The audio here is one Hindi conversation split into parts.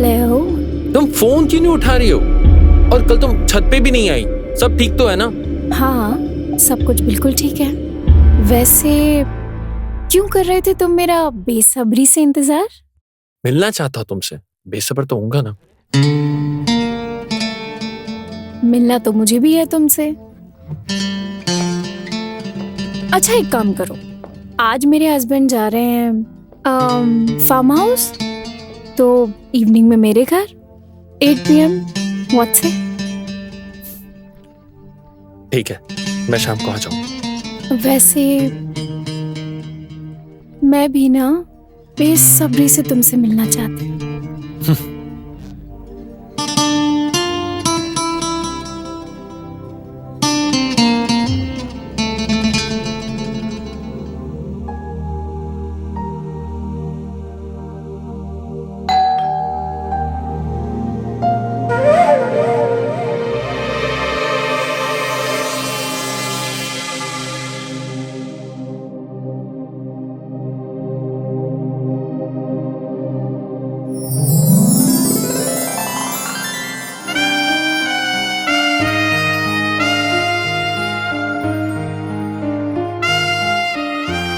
हेलो। तुम फोन क्यों नहीं उठा रही हो? और कल तुम छत पे भी नहीं आई। सब ठीक तो है ना? हाँ, सब कुछ बिल्कुल ठीक है। वैसे क्यों कर रहे थे तुम मेरा बेसब्री से इंतजार? मिलना चाहता हूँ तुमसे। बेसब्र तो होऊंगा ना। मिलना तो मुझे भी है तुमसे। अच्छा, एक काम करो, आज मेरे हस्बैंड जा रहे हैं फार्म हाउस, तो इवनिंग में मेरे घर 8 PM। What's it? ठीक है, मैं शाम को आ जाऊंगा। वैसे मैं भी ना बेसब्री से तुमसे मिलना चाहती हूँ।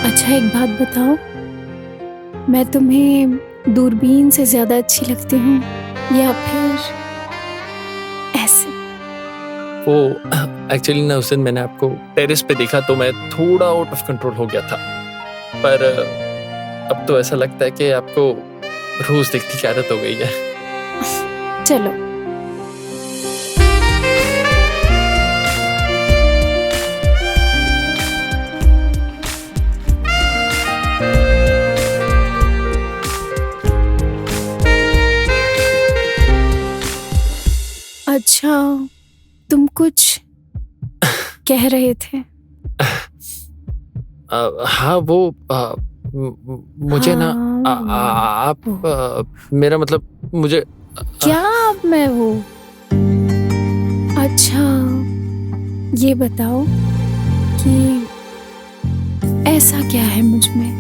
अच्छा, एक बात बताओ, मैं तुम्हें दूरबीन से ज्यादा अच्छी लगती हूँ या फिर ऐसे? वो एक्चुअली ना उस दिन मैंने आपको टेरेस पे देखा तो मैं थोड़ा आउट ऑफ कंट्रोल हो गया था। पर अब तो ऐसा लगता है कि आपको रोज देखने की आदत हो गई है। चलो। अच्छा, तुम कुछ कह रहे थे? हाँ वो मुझे ना आप मेरा मतलब मुझे क्या अब मैं वो? अच्छा, ये बताओ कि ऐसा क्या है मुझ में?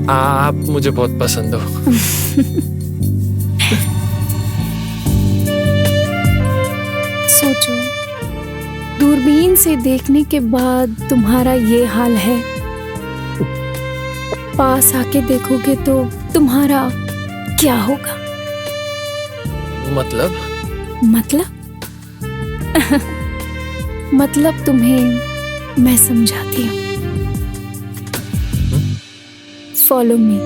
आप मुझे बहुत पसंद हो। सोचो, दूरबीन से देखने के बाद तुम्हारा ये हाल है, पास आके देखोगे तो तुम्हारा क्या होगा? मतलब मतलब तुम्हें मैं समझाती हूँ। Follow me.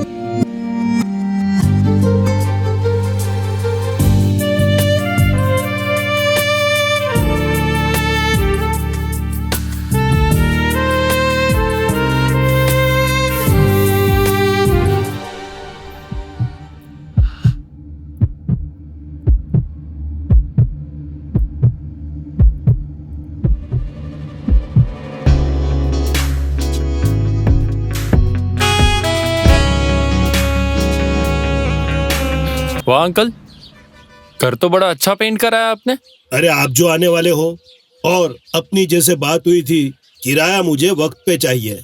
वाह अंकल, घर तो बड़ा अच्छा पेंट करा है आपने। अरे आप जो आने वाले हो और अपनी जैसे बात हुई थी, किराया मुझे वक्त पे चाहिए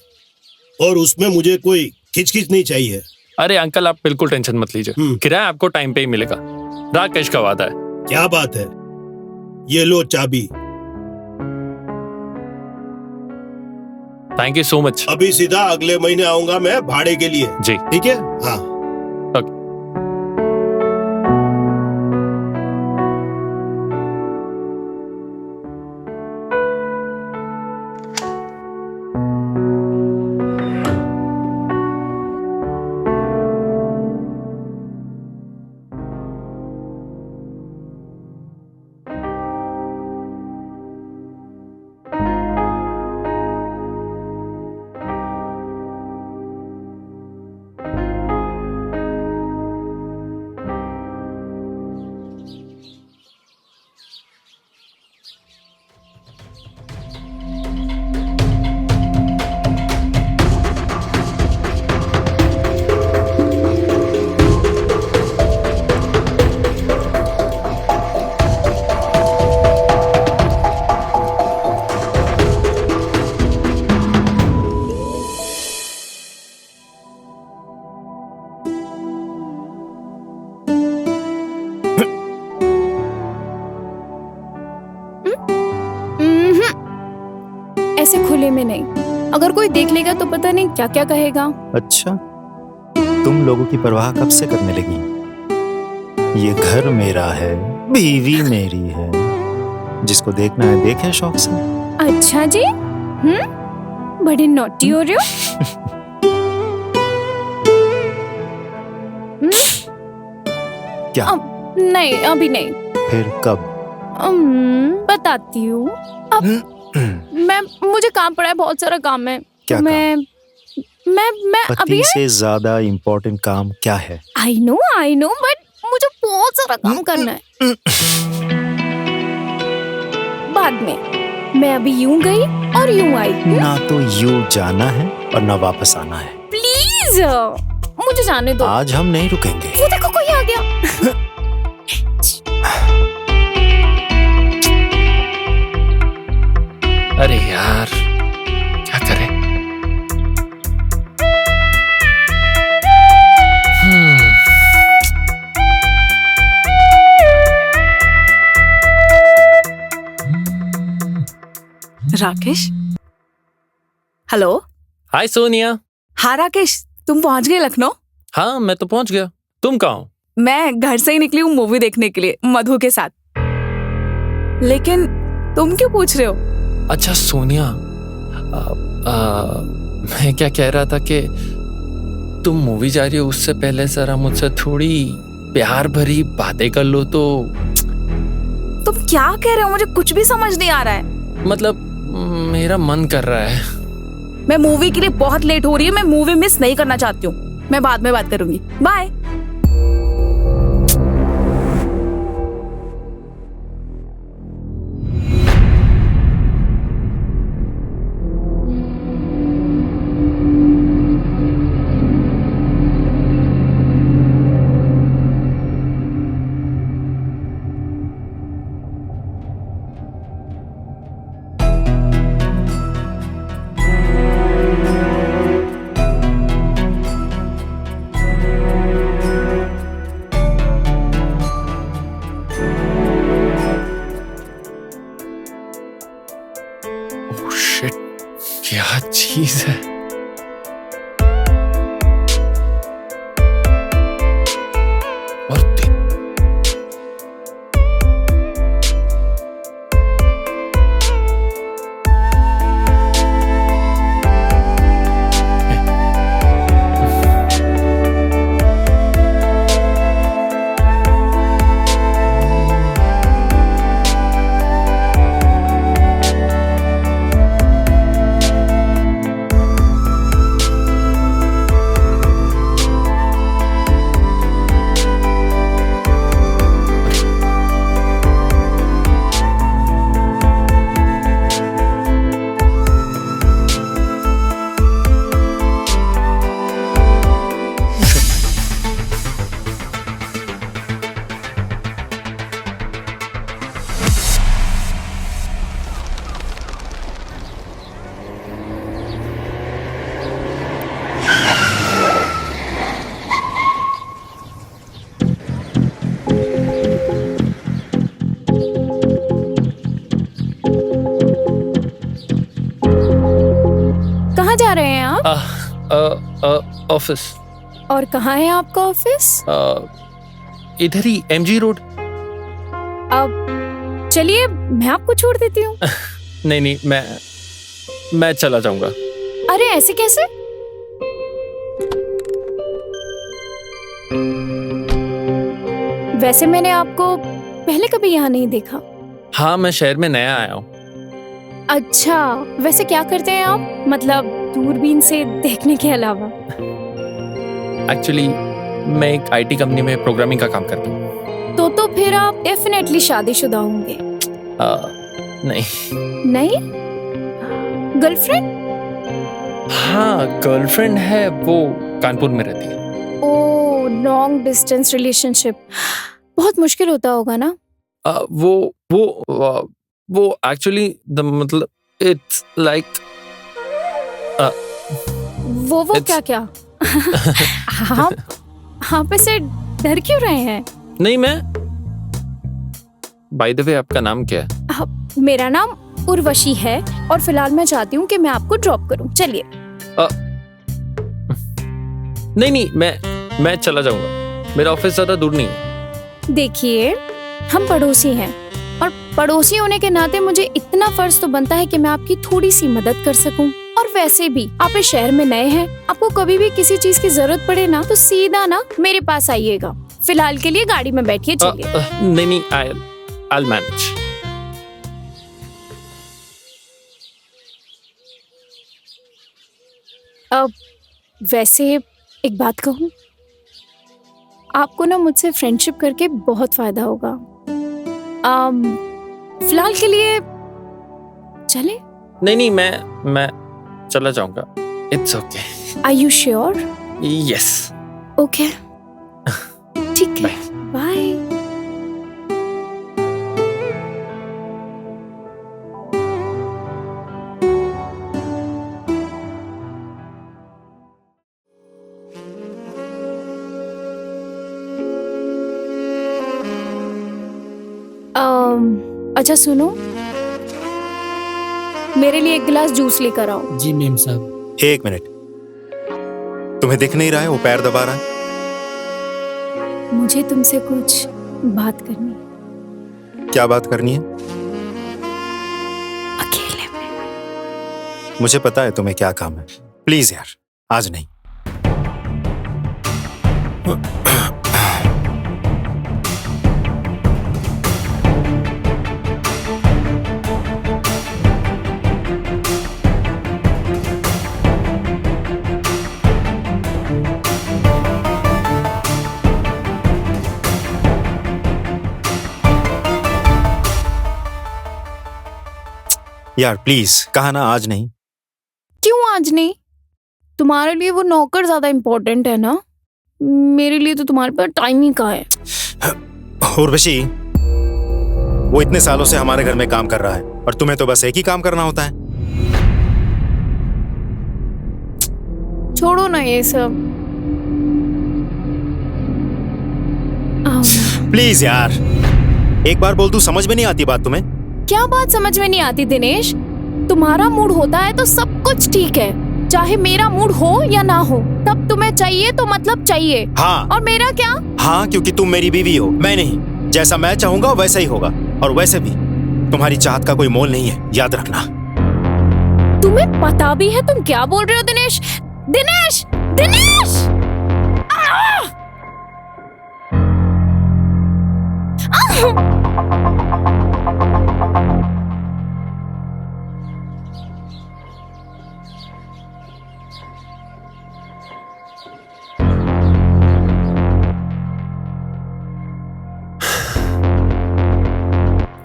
और उसमें मुझे कोई खिचखिच नहीं चाहिए। अरे अंकल, आप बिल्कुल टेंशन मत लीजिए, किराया आपको टाइम पे ही मिलेगा। राकेश का वादा है। क्या बात है? ये लो चाबी। Thank you so much. अभी सीधा अगले महीने आऊंगा मैं भाड़े के लिए। जी ठीक है। हाँ। ऐसे खुले में नहीं, अगर कोई देख लेगा तो पता नहीं क्या क्या कहेगा। अच्छा, तुम लोगों की परवाह कब से करने लगी? ये घर मेरा है, बीवी मेरी है, जिसको देखना है देखे शौक से। अच्छा जी, बड़े नॉटी हो रहे हो। क्या? नहीं, अभी नहीं। फिर कब? बताती हूँ। अब मुझे काम पड़ा है, बहुत सारा काम है। क्या मैं पति अभी से ज्यादा इम्पोर्टेंट काम क्या है? आई नो बट मुझे बहुत सारा काम करना है। बाद में, मैं अभी यूं गई और यूं आई। ना तो यूं जाना है और ना वापस आना है। प्लीज मुझे जाने दो। आज हम नहीं रुकेंगे। वो देखो कोई आ गया। अरे यार, क्या करें? राकेश, हेलो। हाय सोनिया। हाँ राकेश, तुम पहुंच गए लखनऊ? हाँ, मैं तो पहुंच गया। तुम कहाँ हो? मैं घर से ही निकली हूँ मूवी देखने के लिए, मधु के साथ। लेकिन तुम क्यों पूछ रहे हो? अच्छा सोनिया, मैं क्या कह रहा था कि तुम मूवी जा रही हो उससे पहले जरा मुझसे थोड़ी प्यार भरी बातें कर लो तो। तुम क्या कह रहे हो? मुझे कुछ भी समझ नहीं आ रहा है। मतलब मेरा मन कर रहा है। मैं मूवी के लिए बहुत लेट हो रही है, मैं मूवी मिस नहीं करना चाहती हूँ। मैं बाद में बात करूंगी, बाय। क्या चीज है? और कहाँ जा रहे हैं आप? ऑफिस। और कहाँ है आपका ऑफिस? इधर ही, MG रोड। अब चलिए, मैं आपको छोड़ देती हूँ। नहीं, मैं चला जाऊंगा। अरे ऐसे कैसे? वैसे मैंने आपको पहले कभी यहाँ नहीं देखा। हाँ, मैं शहर में नया आया हूँ। अच्छा, वैसे क्या करते हैं आप? मतलब दूरबीन से देखने के अलावा? एक्चुअली मैं एक IT कंपनी में प्रोग्रामिंग का काम करता हूँ। तो फिर आप डेफिनेटली शादीशुदा होंगे। नहीं? गर्लफ्रेंड? हाँ, गर्लफ्रेंड है, वो कानपुर में रहती है। ओह, लॉन्ग डिस्टेंस रिलेशनशिप बहुत मुश्किल होता होगा ना? वो एक्चुअली मतलब इट्स लाइक वो क्या? आप से डर क्यों रहे हैं? नहीं, मैं बाय द वे, आपका नाम क्या है? मेरा नाम उर्वशी है और फिलहाल मैं चाहती हूँ कि मैं आपको ड्रॉप करूँ। चलिए। नहीं, मैं चला जाऊंगा, मेरा ऑफिस ज्यादा दूर नहीं है। देखिए, हम पड़ोसी हैं और पड़ोसी होने के नाते मुझे इतना फर्ज तो बनता है कि मैं आपकी थोड़ी सी मदद कर सकूं। और वैसे भी आप इस शहर में नए हैं, आपको कभी भी किसी चीज की जरूरत पड़े ना तो सीधा ना मेरे पास आइएगा। फिलहाल के लिए गाड़ी में बैठिए, चलिए। नहीं, I'll manage। अब वैसे एक बात कहूँ, आपको ना मुझसे फ्रेंडशिप करके बहुत फायदा होगा। फिलहाल के लिए चले? नहीं, मैं चला जाऊंगा। It's okay. Are you sure? Yes. Okay, ठीक है, बाय। अच्छा सुनो, मेरे लिए एक गिलास जूस लेकर आओ। जी मेम साहब। 1 मिनट, तुम्हें दिख नहीं रहा है वो पैर दबा रहा है? मुझे तुमसे कुछ बात करनी है। क्या बात करनी है? अकेले में। मुझे पता है तुम्हें क्या काम है। प्लीज यार, आज नहीं। यार प्लीज, कहा ना आज नहीं। क्यों आज नहीं? तुम्हारे लिए वो नौकर ज्यादा इम्पोर्टेंट है ना, मेरे लिए तो तुम्हारे पास टाइम ही कहाँ है। उर्वशी, वो इतने सालों से हमारे घर में काम कर रहा है और तुम्हें तो बस एक ही काम करना होता है। छोड़ो ना ये सब। प्लीज यार, एक बार बोल, तू समझ में नहीं आती बात तुम्हें? क्या बात समझ में नहीं आती दिनेश? तुम्हारा मूड होता है तो सब कुछ ठीक है, चाहे मेरा मूड हो या ना हो, तब तुम्हें चाहिए तो मतलब चाहिए। हाँ। और मेरा क्या? हाँ, क्योंकि तुम मेरी बीवी हो, मैं नहीं। जैसा मैं चाहूंगा वैसा ही होगा। और वैसे भी तुम्हारी चाहत का कोई मोल नहीं है, याद रखना। तुम्हें पता भी है तुम क्या बोल रहे हो दिनेश? दिनेश! दिनेश!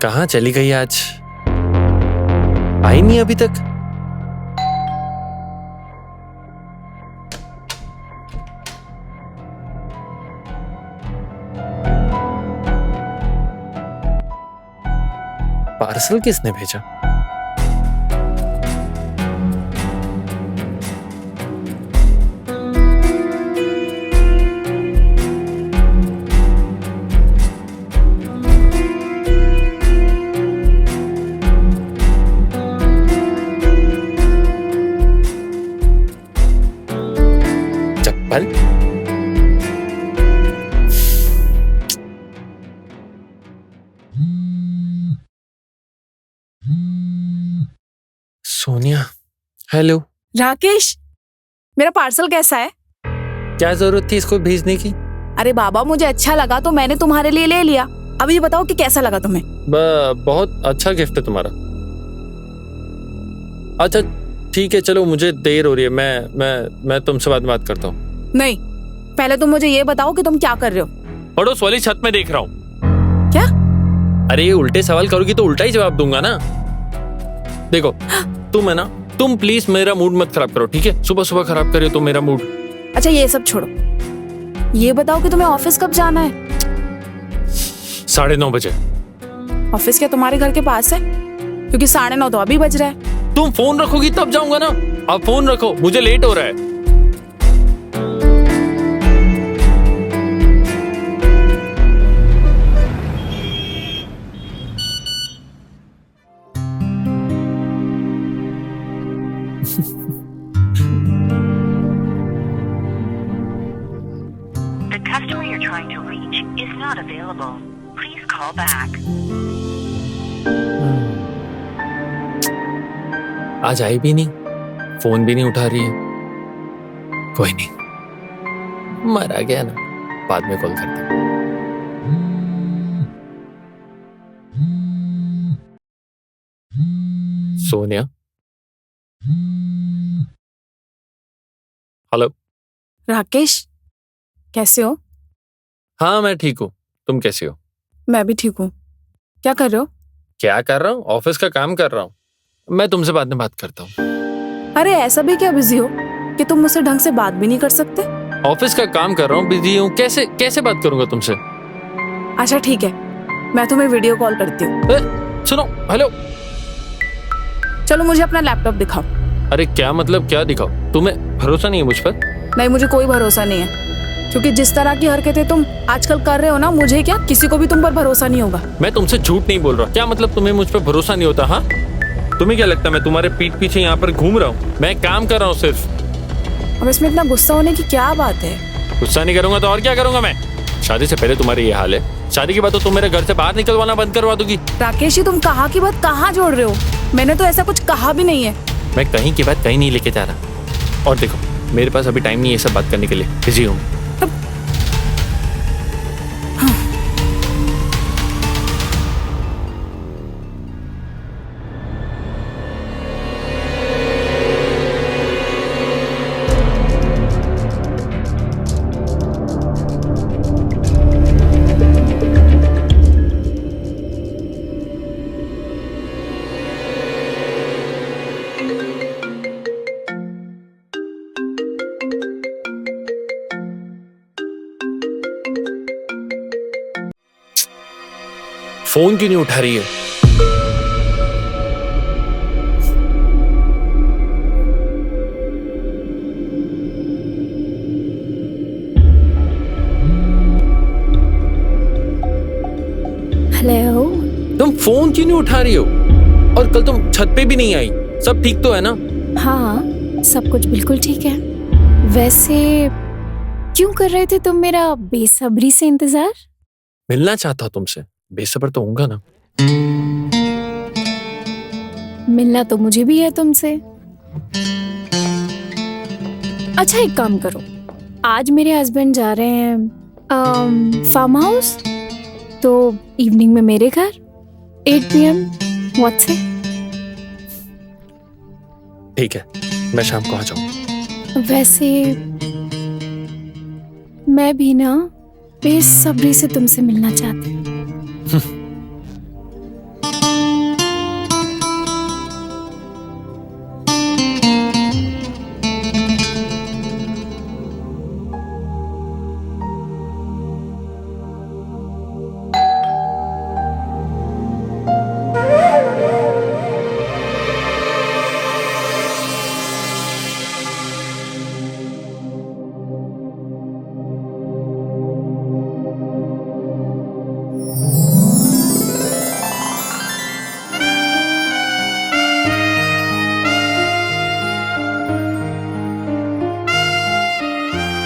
कहाँ चली गई आज? आई नहीं अभी तक। पार्सल किसने भेजा? चप्पल? सोनिया, हेलो। राकेश, मेरा पार्सल कैसा है? क्या जरूरत थी इसको भेजने की? अरे बाबा, मुझे अच्छा लगा तो मैंने तुम्हारे लिए ले लिया। अब ये बताओ कि कैसा लगा तुम्हें? बहुत अच्छा गिफ्ट है तुम्हारा। अच्छा ठीक है, चलो मुझे देर हो रही है, मैं तुमसे बाद में बात करता हूँ। नहीं, पहले तुम मुझे ये बताओ कि तुम क्या कर रहे हो? पड़ोस वाली छत में देख रहा हूँ। क्या? अरे ये उल्टे सवाल करोगी तो उल्टा ही जवाब दूंगा ना। देखो तुम है ना, तुम प्लीज मेरा मूड मत खराब करो, ठीक है? सुबह सुबह खराब करियो तो मेरा मूड। अच्छा ये सब छोड़ो, ये बताओ कि तुम्हें ऑफिस कब जाना है? 9:30 बजे। ऑफिस क्या तुम्हारे घर के पास है? क्योंकि 9:30 तो अभी बज रहा है। तुम फोन रखोगी तब जाऊंगा ना। अब फोन रखो, मुझे लेट हो रहा है। customer you're trying to reach is not available. Please call back. आज आई भी नहीं, फोन भी नहीं उठा रही है। कोई नहीं, मरा गया ना, बाद में कॉल करता हूँ। सोनिया, हेलो। राकेश, कैसे हो? हाँ मैं ठीक हूँ, तुम कैसे हो? मैं भी ठीक हूँ। क्या कर रहे हो? क्या कर रहा हूँ? ऑफिस का काम कर रहा हूँ। मैं तुमसे बाद में बात करता हूँ। अरे ऐसा भी क्या बिजी हो कि तुम मुझसे ढंग से बात भी नहीं कर सकते? ऑफिस का काम कर रहा हूँ, बिजी हूँ, कैसे कैसे बात करूंगा तुमसे? अच्छा ठीक है, मैं तुम्हें वीडियो कॉल करती हूँ। सुनो, हेलो। चलो मुझे अपना लैपटॉप दिखाओ। अरे क्या मतलब, क्या दिखाओ? तुम्हें भरोसा नहीं है मुझ पर? नहीं, मुझे कोई भरोसा नहीं है, क्योंकि जिस तरह की हरकतें तुम आजकल कर रहे हो ना, मुझे क्या किसी को भी तुम पर भरोसा नहीं होगा। मैं तुमसे झूठ नहीं बोल रहा। क्या मतलब तुम्हें मुझ पर भरोसा नहीं होता? हाँ, तुम्हें क्या लगता है मैं तुम्हारे पीठ पीछे यहाँ पर घूम रहा हूँ? मैं काम कर रहा हूँ सिर्फ। अब इसमें इतना गुस्सा होने की क्या बात है? गुस्सा नहीं करूंगा तो और क्या करूंगा मैं? शादी से पहले तुम्हारी ये हाल है, शादी के बाद तो तुम मेरे घर से बाहर निकलवाना बंद करवा दोगी। राकेश जी, तुम कहाँ की बात कहाँ जोड़ रहे हो? मैंने तो ऐसा कुछ कहा भी नहीं है। मैं कहीं की बात कहीं नहीं लेके जा रहा। और देखो, मेरे पास अभी टाइम नहीं है ये सब बात करने के लिए, बिजी हूँ। फोन क्यों नहीं उठा रही है? हेलो। तुम फोन क्यों नहीं उठा रही हो? और कल तुम छत पे भी नहीं आई। सब ठीक तो है ना? हाँ, सब कुछ बिल्कुल ठीक है। वैसे क्यों कर रहे थे तुम मेरा बेसब्री से इंतजार? मिलना चाहता हूं तुमसे, बेसब्र तो होऊंगा ना। मिलना तो मुझे भी है तुमसे। अच्छा एक काम करो, आज मेरे हस्बैंड जा रहे हैं फार्म हाउस, तो इवनिंग में मेरे घर 8 PM। What's it? ठीक है, मैं शाम को आ जाऊंगा। वैसे मैं भी ना बेसब्री से तुमसे मिलना चाहती हूँ।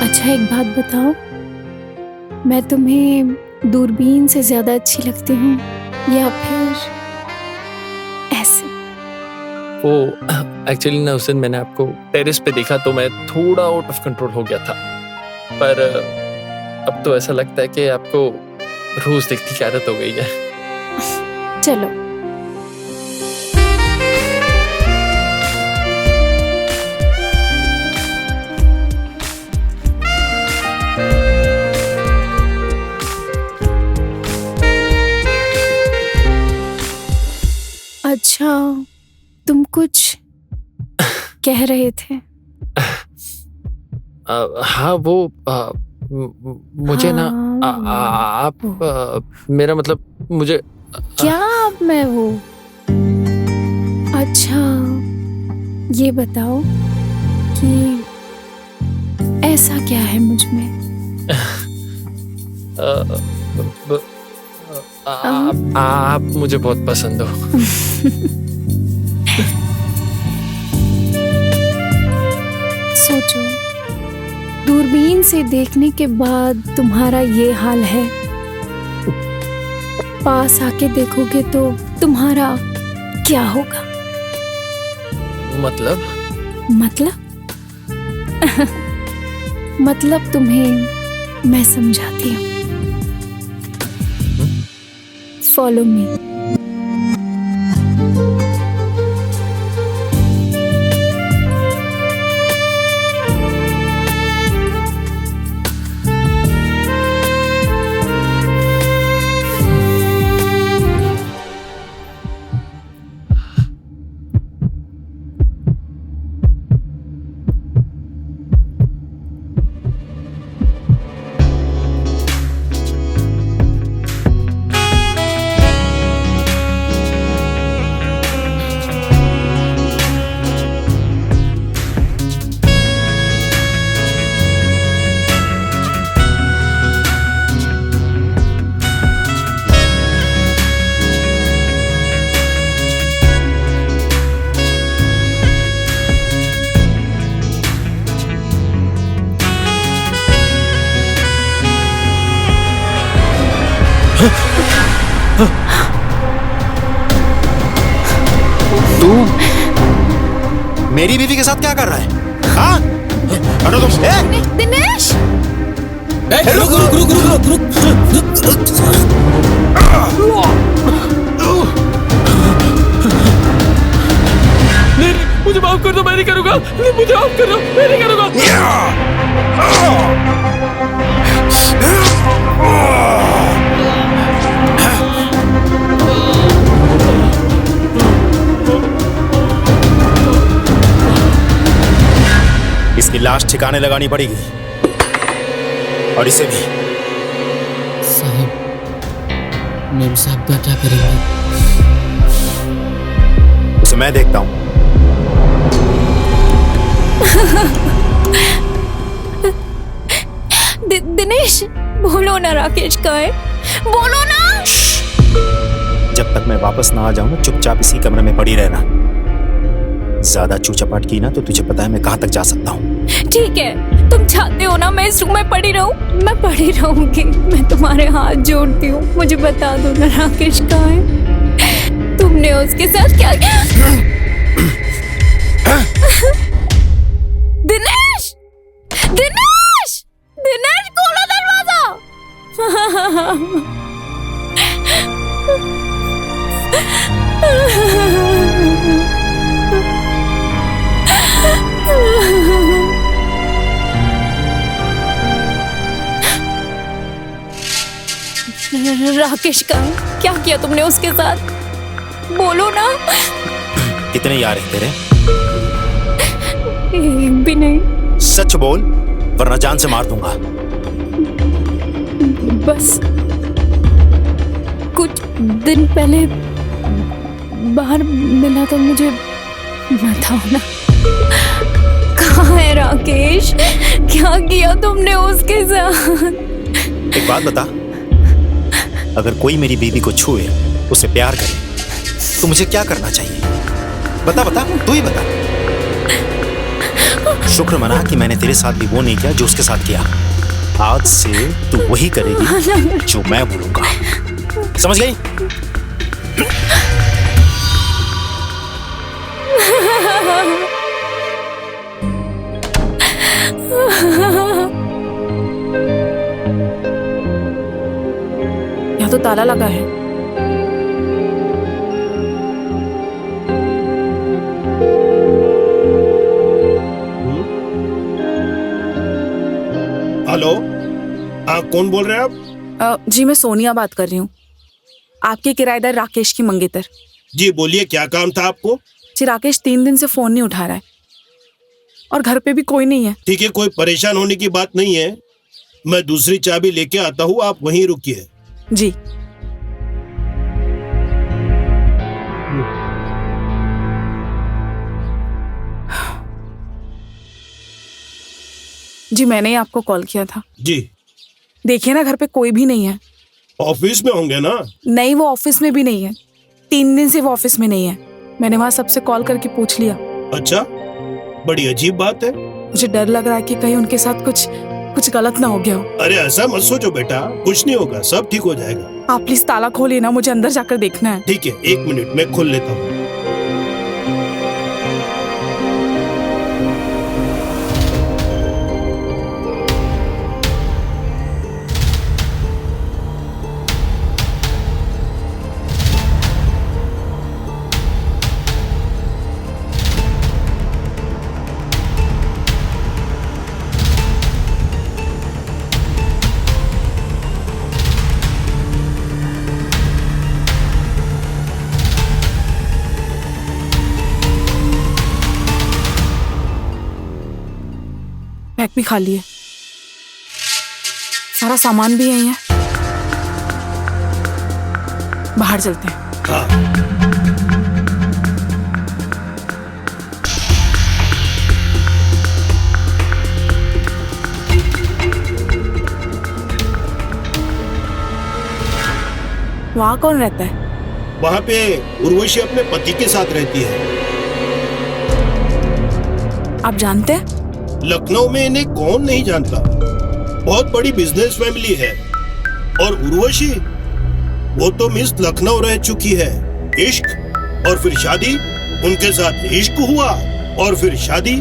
अच्छा एक बात बताओ, मैं तुम्हें दूरबीन से ज्यादा अच्छी लगती हूँ या फिर ऐसे? वो एक्चुअली ना उस दिन मैंने आपको टेरेस पे देखा तो मैं थोड़ा आउट ऑफ कंट्रोल हो गया था, पर अब तो ऐसा लगता है कि आपको रोज देखने की आदत हो गई है। चलो अच्छा, तुम कुछ कह रहे थे? हाँ वो मुझे ना आप मेरा मतलब मुझे क्या अब मैं वो? अच्छा ये बताओ कि ऐसा क्या है मुझ में? आप मुझे बहुत पसंद हो। सोचो, दूरबीन से देखने के बाद तुम्हारा ये हाल है, पास आके देखोगे तो तुम्हारा क्या होगा? मतलब? मतलब तुम्हें मैं समझाती हूँ। Follow me. तू मेरी बीवी के साथ क्या कर रहा है? हाँ? हटो तुम। दिनेश! नहीं, मुझे माफ कर दो, मैं नहीं करूंगा। नहीं, मुझे माफ कर दो, मैं नहीं करूंगा। इसकी लाश ठिकाने लगानी पड़ेगी, और इसे भी। साहब, मेम साहब का क्या करेंगे? उसे मैं देखता हूं। दिनेश, बोलो ना राकेश का है, बोलो ना। जब तक मैं वापस ना आ जाऊं ना, चुपचाप इसी कमरे में पड़ी रहना। ज्यादा चूचपाट की ना तो तुझे पता है मैं कहां तक जा सकता हूं। ठीक है, तुम चाहते हो ना मैं इस रूम में पड़ी रहूं? मैं पड़ी रहूंगी। मैं तुम्हारे हाथ जोड़ती हूँ, मुझे बता दो ना राकेश कहाँ है? तुमने उसके साथ क्या किया? दिनेश! दिनेश! दिनेश, खोलो दरवाजा! राकेश का क्या किया तुमने उसके साथ? बोलो ना। कितने यार हैं तेरे? एक भी नहीं। सच बोल, वरना जान से मार दूंगा। बस कुछ दिन पहले बाहर मिला तो मुझे बताओ ना। कहाँ है राकेश? क्या किया तुमने उसके साथ? एक बात बता, अगर कोई मेरी बीवी को छुए, उसे प्यार करे, तो मुझे क्या करना चाहिए? बता बता, तू ही बता। शुक्र मना कि मैंने तेरे साथ भी वो नहीं किया जो उसके साथ किया। आज से तू वही करेगी जो मैं बोलूंगा, समझ गई? यहाँ तो ताला लगा है। हेलो, हाँ, कौन बोल रहे हैं आप? जी, मैं सोनिया बात कर रही हूँ, आपके किराएदार राकेश की मंगेतर। जी बोलिए, क्या काम था आपको? जी, राकेश 3 दिन से फोन नहीं उठा रहा है और घर पे भी कोई नहीं है। ठीक है, कोई परेशान होने की बात नहीं है। मैं दूसरी चाबी लेके आता हूँ, आप वहीं रुकिए। जी। जी, मैंने ही आपको कॉल किया था। जी। देखिए ना, घर पे कोई भी नहीं है। ऑफिस में होंगे ना? नहीं, वो ऑफिस में भी नहीं है। 3 दिन से वो ऑफिस में नहीं है। मैंने वहां सबसे कॉल करके पूछ लिया। अच्छा, बड़ी अजीब बात है। मुझे डर लग रहा है कि कहीं उनके साथ कुछ गलत ना हो गया हो। अरे ऐसा मत सोचो बेटा, कुछ नहीं होगा, सब ठीक हो जाएगा। आप प्लीज ताला खोलिए ना, मुझे अंदर जाकर देखना है। ठीक है, 1 मिनट मैं खोल लेता हूँ। बैग भी खाली है, सारा सामान भी यही है। बाहर चलते हैं। हाँ। वहाँ कौन रहता है? वहाँ पे उर्वशी अपने पति के साथ रहती है। आप जानते हैं? लखनऊ में इन्हें कौन नहीं जानता, बहुत बड़ी बिजनेस फैमिली है। और उर्वशी, वो तो मिस लखनऊ रह चुकी है। इश्क और फिर शादी, उनके साथ इश्क हुआ और फिर शादी।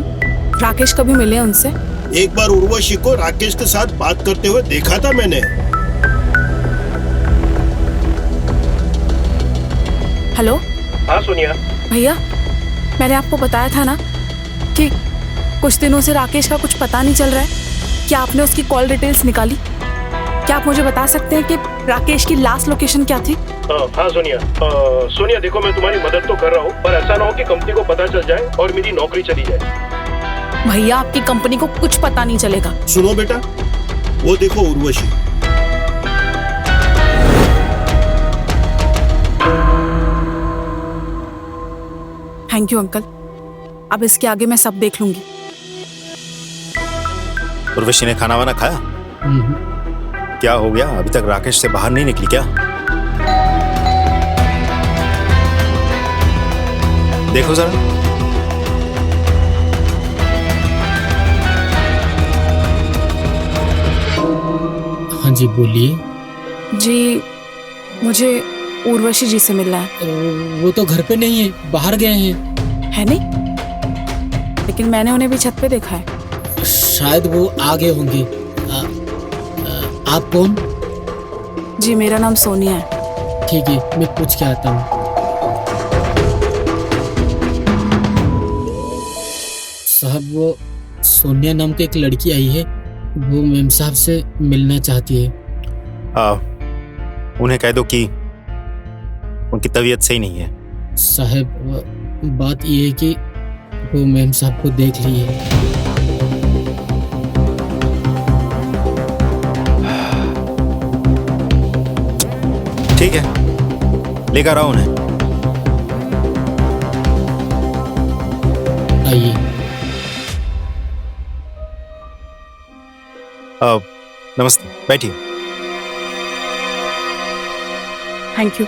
राकेश कभी मिले उनसे? एक बार उर्वशी को राकेश के साथ बात करते हुए देखा था मैंने। हेलो। हाँ सोनिया। भैया, मैंने आपको बताया था ना कि कुछ दिनों से राकेश का कुछ पता नहीं चल रहा है। क्या आपने उसकी कॉल डिटेल्स निकाली? क्या आप मुझे बता सकते हैं कि राकेश की लास्ट लोकेशन क्या थी? हाँ सोनिया, सोनिया देखो, मैं तुम्हारी मदद तो कर रहा हूँ, पर ऐसा ना हो कि कंपनी को पता चल जाए और मेरी नौकरी चली जाए। भैया, आपकी कंपनी को कुछ पता नहीं चलेगा। सुनो बेटा, वो देखो उर्वशी। थैंक यू अंकल, अब इसके आगे मैं सब देख लूंगी। उर्वशी ने खाना वाना खाया? क्या हो गया, अभी तक राकेश से बाहर नहीं निकली क्या? देखो जरा। हाँ जी बोलिए। जी, मुझे उर्वशी जी से मिलना है। वो तो घर पे नहीं है, बाहर गए हैं। है नहीं? लेकिन मैंने उन्हें भी छत पे देखा है। शायद वो आ गए होंगे। आप कौन? जी, मेरा नाम सोनिया है। ठीक है, मैं पूछ के आता हूँ। साहब, वो सोनिया नाम की एक लड़की आई है, वो मेम साहब से मिलना चाहती है। उन्हें कह दो कि उनकी तबीयत सही नहीं है। साहब, बात ये है कि वो मेम साहब को देख ली है। ठीक है, लेकर आओ उन्हें। आइए। नमस्ते, बैठिए। Thank you.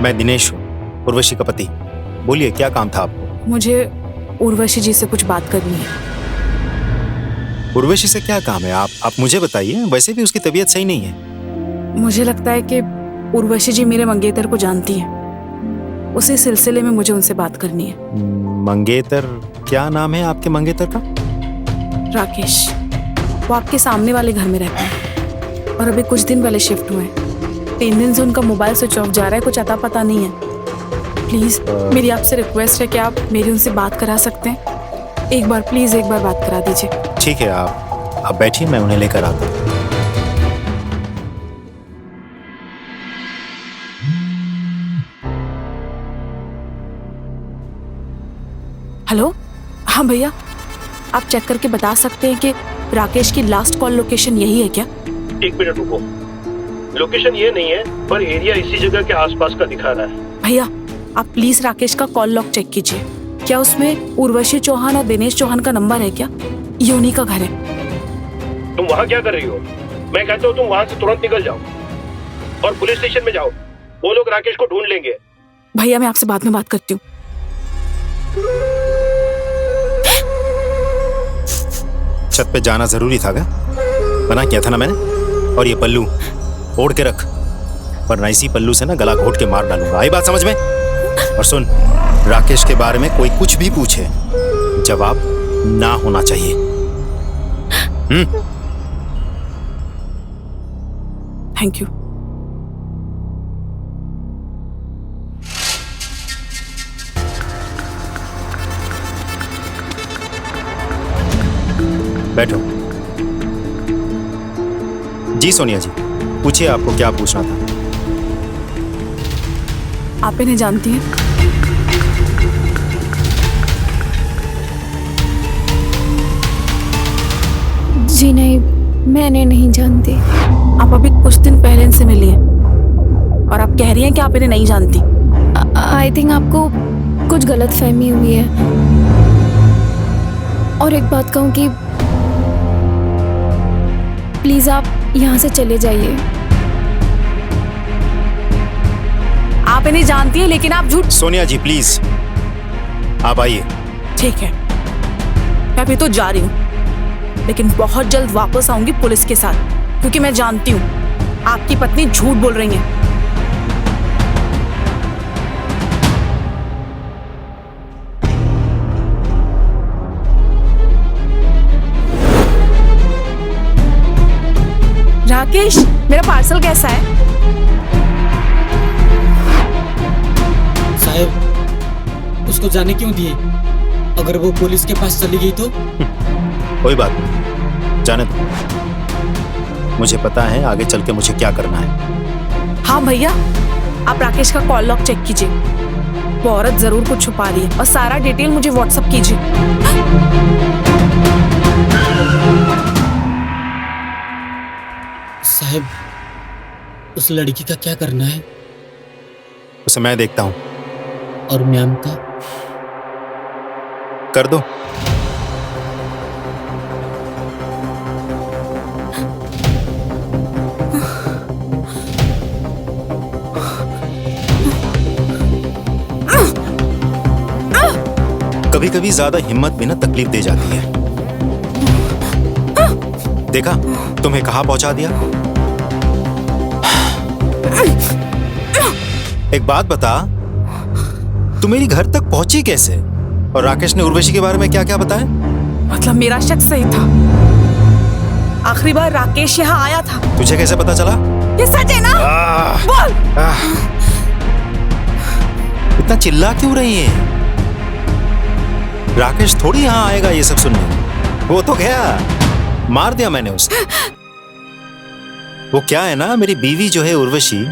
मैं दिनेश हूँ, उर्वशी का पति। बोलिए, क्या काम था आपको? मुझे उर्वशी जी से कुछ बात करनी है। उर्वशी से क्या काम है? आप मुझे बताइए, वैसे भी उसकी तबीयत सही नहीं है। मुझे लगता है कि उर्वशी जी मेरे मंगेतर को जानती हैं। उसी सिलसिले में मुझे उनसे बात करनी है। मंगेतर? क्या नाम है आपके मंगेतर का? राकेश। वो आपके सामने वाले घर में रहते हैं और अभी कुछ दिन पहले शिफ्ट हुए हैं। 3 दिन से उनका मोबाइल स्विच ऑफ जा रहा है, कुछ अता पता नहीं है। प्लीज मेरी आपसे रिक्वेस्ट है कि आप मेरी उनसे बात करा सकते हैं। एक बार प्लीज, एक बार बात करा दीजिए। ठीक है, आप बैठिए, मैं उन्हें लेकर आता हूँ। हेलो। हाँ भैया, आप चेक करके बता सकते हैं कि राकेश की लास्ट कॉल लोकेशन यही है क्या? 1 मिनट रुको, लोकेशन ये नहीं है, पर एरिया इसी जगह के आसपास का दिखा रहा है। भैया, आप प्लीज राकेश का कॉल लॉग चेक कीजिए। क्या उसमें उर्वशी चौहान और दिनेश चौहान का नंबर है क्या? ये उन्हीं का घर है। तुम वहाँ क्या कर रही हो? मैं कहता हूँ तुम वहाँ से तुरंत निकल जाओ और पुलिस स्टेशन में जाओ। वो लोग राकेश को ढूंढ लेंगे। भैया, मैं आपसे बाद में बात करती हूँ। छत पे जाना जरूरी था क्या? मना किया था ना मैंने। और ये पल्लू ओढ़ के रख, वरना इसी पल्लू से ना गला घोट के मार डालूंगा। आई बात समझ में? और सुन, राकेश के बारे में कोई कुछ भी पूछे, जवाब ना होना चाहिए। Thank you. बैठो। जी सोनिया जी, पूछिए, आपको क्या पूछना था? आप इन्हें जानती हैं? जी नहीं, मैंने नहीं जानती। आप अभी कुछ दिन पहले इनसे मिली हैं और आप कह रही हैं कि आप इन्हें नहीं जानती। आई थिंक आपको कुछ गलत फहमी हुई है। और एक बात कहूँ कि प्लीज आप यहाँ से चले जाइए। आप इन्हें जानती हैं लेकिन आप झूठ। सोनिया जी प्लीज, आप आइए। ठीक है, मैं अभी तो जा रही हूँ, लेकिन बहुत जल्द वापस आऊंगी पुलिस के साथ, क्योंकि मैं जानती हूँ आपकी पत्नी झूठ बोल रही है। राकेश, मेरा पार्सल कैसा है? साहब, उसको जाने क्यों दिए? अगर वो पुलिस के पास चली गई तो? कोई बात नहीं, जाने दो। मुझे पता है आगे चल के मुझे क्या करना है। हाँ भैया, आप राकेश का कॉल लॉग चेक कीजिए, वो औरत जरूर कुछ छुपा रही है, और सारा डिटेल मुझे व्हाट्सएप कीजिए। साहब, उस लड़की का क्या करना है? उसे मैं देखता हूँ। और मैम का? कर दो। कभी कभी ज्यादा हिम्मत भी ना तकलीफ दे जाती है। देखा, तुम्हें कहाँ पहुंचा दिया। एक बात बता, तू मेरी घर तक पहुंची कैसे? और राकेश ने उर्वशी के बारे में क्या क्या बताया? मतलब मेरा शक सही था, आखिरी बार राकेश यहाँ आया था। तुझे कैसे पता चला? ये सच है ना? बोल। इतना चिल्ला क्यों रही है? राकेश थोड़ी यहाँ आएगा ये सब सुनने। वो तो गया, मार दिया मैंने उसे। वो क्या है ना, मेरी बीवी जो है उर्वशी,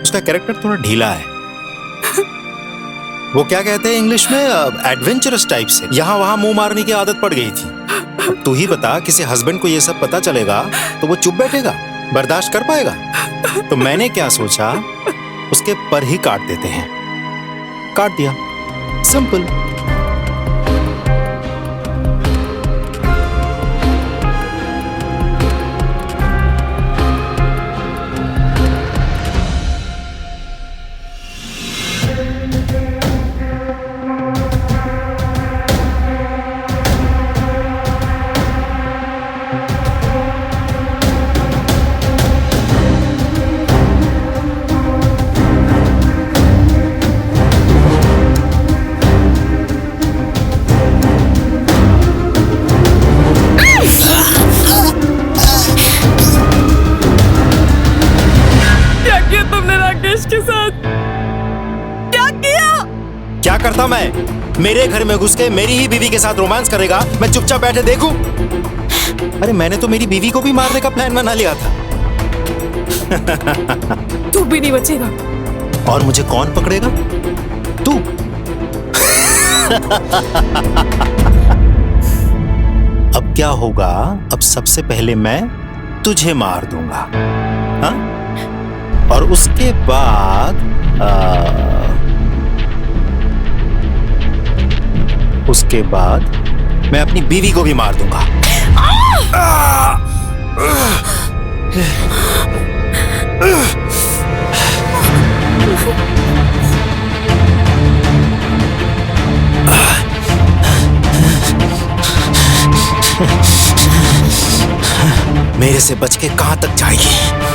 उसका कैरेक्टर थोड़ा ढीला है। वो क्या कहते हैं इंग्लिश में, एडवेंचरस टाइप से। यहाँ वहां मुंह मारने की आदत पड़ गई थी। अब तू ही बता, किसी हस्बैंड को ये सब पता चलेगा तो वो चुप बैठेगा, बर्दाश्त कर पाएगा? तो मैंने क्या सोचा, उसके पर ही काट देते हैं। काट दिया, सिंपल। क्या करता मैं? मेरे घर में घुस के मेरी ही बीवी के साथ रोमांस करेगा, मैं चुपचाप बैठे देखूं? अरे मैंने तो मेरी बीवी को भी मारने का प्लान बना लिया था। तू भी नहीं बचेगा। और मुझे कौन पकड़ेगा? तू। अब क्या होगा? अब सबसे पहले मैं तुझे मार दूंगा, हाँ? और उसके बाद मैं अपनी बीवी को भी मार दूंगा। मेरे से बच के कहां तक जाएगी?